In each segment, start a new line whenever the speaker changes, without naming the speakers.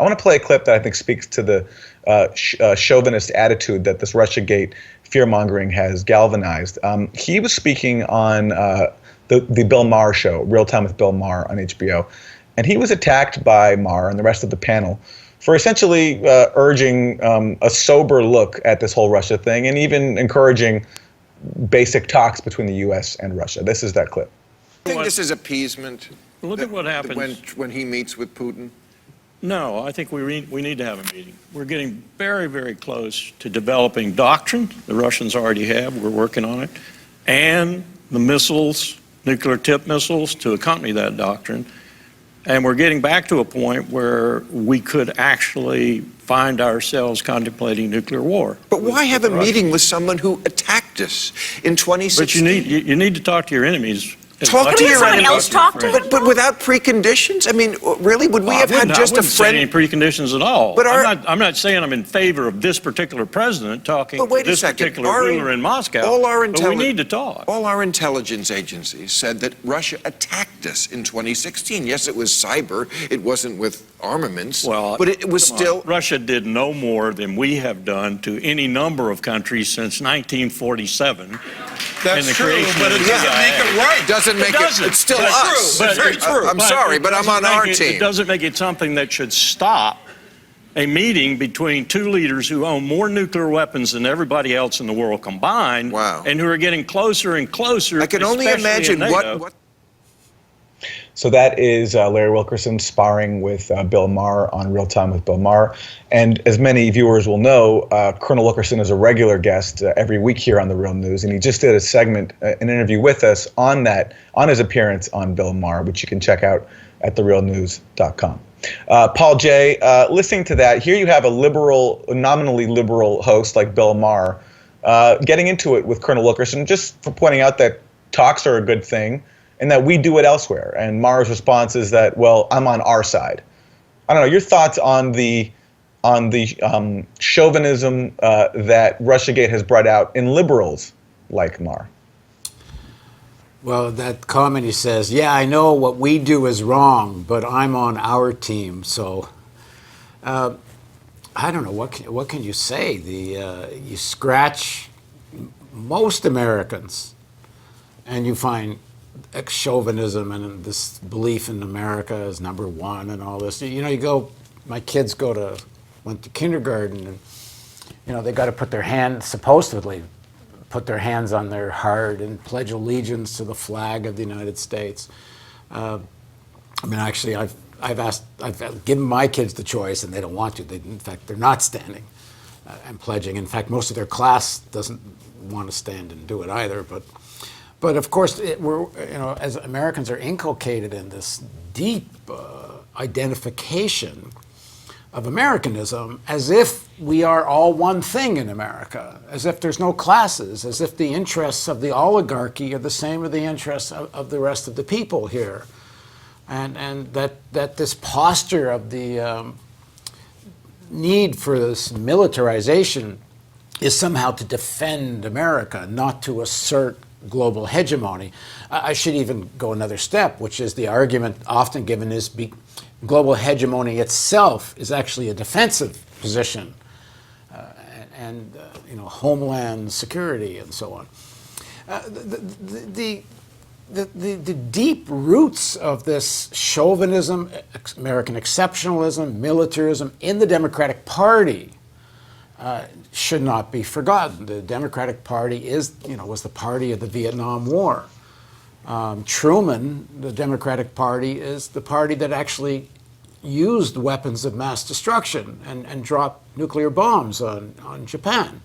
want to play a clip that I think speaks to the chauvinist attitude that this Russiagate fear-mongering has galvanized. He was speaking on the Bill Maher show, Real Time with Bill Maher on HBO, and he was attacked by Maher and the rest of the panel for essentially urging a sober look at this whole Russia thing and even encouraging basic talks between the U.S. and Russia. This is that clip.
I think this is appeasement.
Look at what happens
when he meets with Putin.
No, I think we need to have a meeting. We're getting very, very close to developing doctrine. The Russians already have. We're working on it. And the missiles, nuclear tip missiles, to accompany that doctrine. And we're getting back to a point where we could actually find ourselves contemplating nuclear war.
But why have a meeting with someone who attacked us in 2016?
But you need to talk to your enemies.
Talk to your enemies,
but
without preconditions. I mean, really, would we have had just a friend?
I wouldn't say any preconditions at all.
But
I'm not saying I'm in favor of this particular president talking to this particular ruler in Moscow. But we need to talk.
All our intelligence agencies said that Russia attacked us in 2016. Yes, it was cyber. It wasn't with armaments.
Well,
but it was still.
Russia did no more than we have done to any number of countries since 1947.
That's true, but it doesn't make it right.
Doesn't make it. It's still us.
It's very true.
I'm sorry, but I'm on our team.
It doesn't make it something that should stop a meeting between two leaders who own more nuclear weapons than everybody else in the world combined.
Wow.
And who are getting closer and closer.
I can only imagine what.
So that is Larry Wilkerson sparring with Bill Maher on Real Time with Bill Maher. And as many viewers will know, Colonel Wilkerson is a regular guest every week here on The Real News. And he just did a segment, an interview with us on his appearance on Bill Maher, which you can check out at therealnews.com. Paul J., listening to that, here you have a nominally liberal host like Bill Maher getting into it with Colonel Wilkerson, just for pointing out that talks are a good thing, and that we do it elsewhere. And Maher's response is that, well, I'm on our side. I don't know, your thoughts on the chauvinism that Russiagate has brought out in liberals like Maher?
Well, that comment he says, yeah, I know what we do is wrong, but I'm on our team. So I don't know, what can you say? You scratch most Americans and you find chauvinism and this belief in America as number one and all this. You know, my kids went to kindergarten and, they got to put their supposedly put their hands on their heart and pledge allegiance to the flag of the United States. I mean, actually, I've given my kids the choice and they don't want to. In fact, they're not standing and pledging. In fact, most of their class doesn't want to stand and do it either, But of course, as Americans are inculcated in this deep identification of Americanism, as if we are all one thing in America, as if there's no classes, as if the interests of the oligarchy are the same as the interests of the rest of the people here, and that this posture of the need for this militarization is somehow to defend America, not to assert global hegemony. I should even go another step, which is the argument often given is global hegemony itself is actually a defensive position, and homeland security and so on. The deep roots of this chauvinism, American exceptionalism, militarism in the Democratic Party should not be forgotten. The Democratic Party was the party of the Vietnam War. Truman, the Democratic Party, is the party that actually used weapons of mass destruction and dropped nuclear bombs on Japan.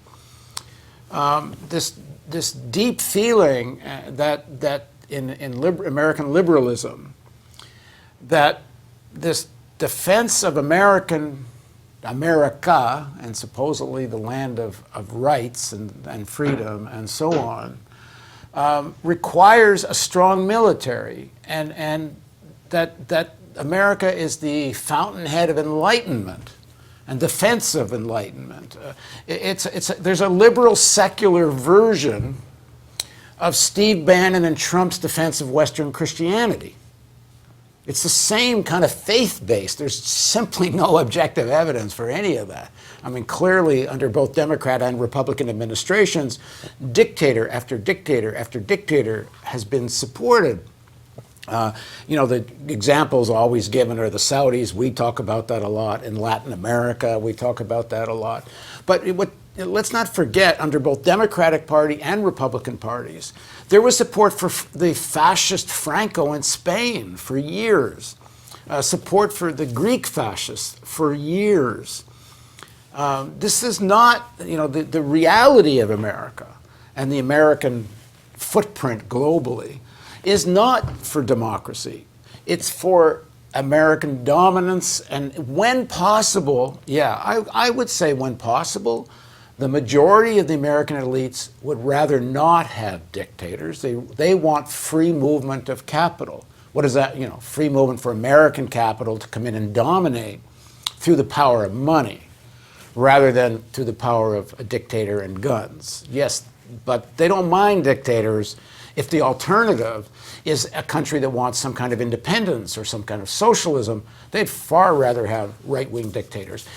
This deep feeling that in American liberalism, that this defense of America and supposedly the land of rights and freedom and so on, requires a strong military, and that America is the fountainhead of enlightenment and defense of enlightenment. There's a liberal secular version of Steve Bannon and Trump's defense of Western Christianity. It's the same kind of faith-based. There's simply no objective evidence for any of that. I mean, clearly, under both Democrat and Republican administrations, dictator after dictator after dictator has been supported. The examples always given are the Saudis. We talk about that a lot. In Latin America, we talk about that a lot. But let's not forget, under both Democratic Party and Republican parties, there was support for the fascist Franco in Spain for years, support for the Greek fascists for years. This is not, the reality of America and the American footprint globally is not for democracy. It's for American dominance, and when possible, I would say when possible, the majority of the American elites would rather not have dictators. They want free movement of capital. What is that? Free movement for American capital to come in and dominate through the power of money, rather than through the power of a dictator and guns. Yes, but they don't mind dictators if the alternative is a country that wants some kind of independence or some kind of socialism. They'd far rather have right-wing dictators.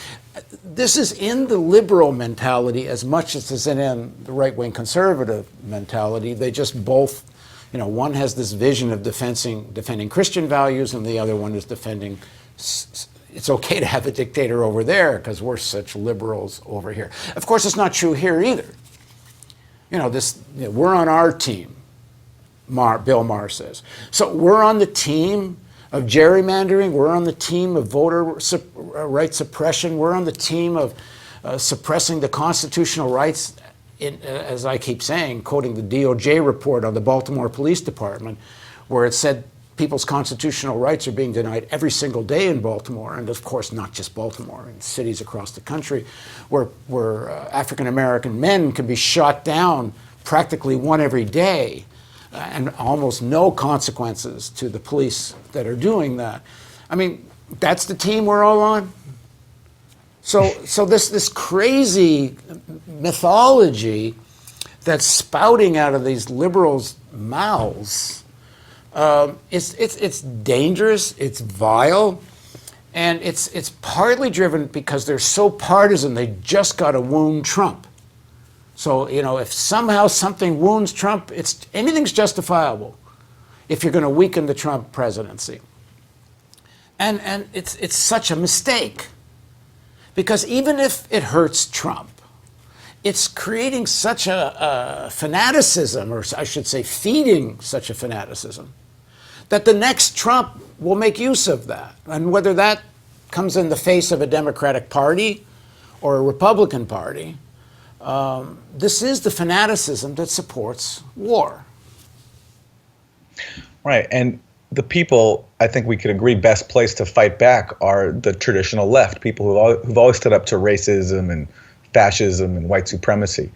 This is in the liberal mentality as much as it's in the right-wing conservative mentality. They just both, one has this vision of defending Christian values, and the other one is defending it's okay to have a dictator over there because we're such liberals over here. Of course, it's not true here either. We're on our team, Bill Maher says. So we're on the team of gerrymandering. We're on the team of voter right suppression. We're on the team of suppressing the constitutional rights, as I keep saying, quoting the DOJ report on the Baltimore Police Department, where it said people's constitutional rights are being denied every single day in Baltimore, and of course not just Baltimore, in cities across the country, where African-American men can be shot down practically one every day, and almost no consequences to the police that are doing that. I mean, that's the team we're all on. So this crazy mythology that's spouting out of these liberals' mouths, it's dangerous, it's vile, and it's partly driven because they're so partisan. They just got to wound Trump. So, if somehow something wounds Trump, anything's justifiable if you're going to weaken the Trump presidency. And it's such a mistake, because even if it hurts Trump, it's creating such a fanaticism, or I should say feeding such a fanaticism, that the next Trump will make use of that. And whether that comes in the face of a Democratic Party or a Republican Party, this is the fanaticism that supports war.
Right, and the people, I think we could agree, best placed to fight back are the traditional left, people who've always stood up to racism and fascism and white supremacy.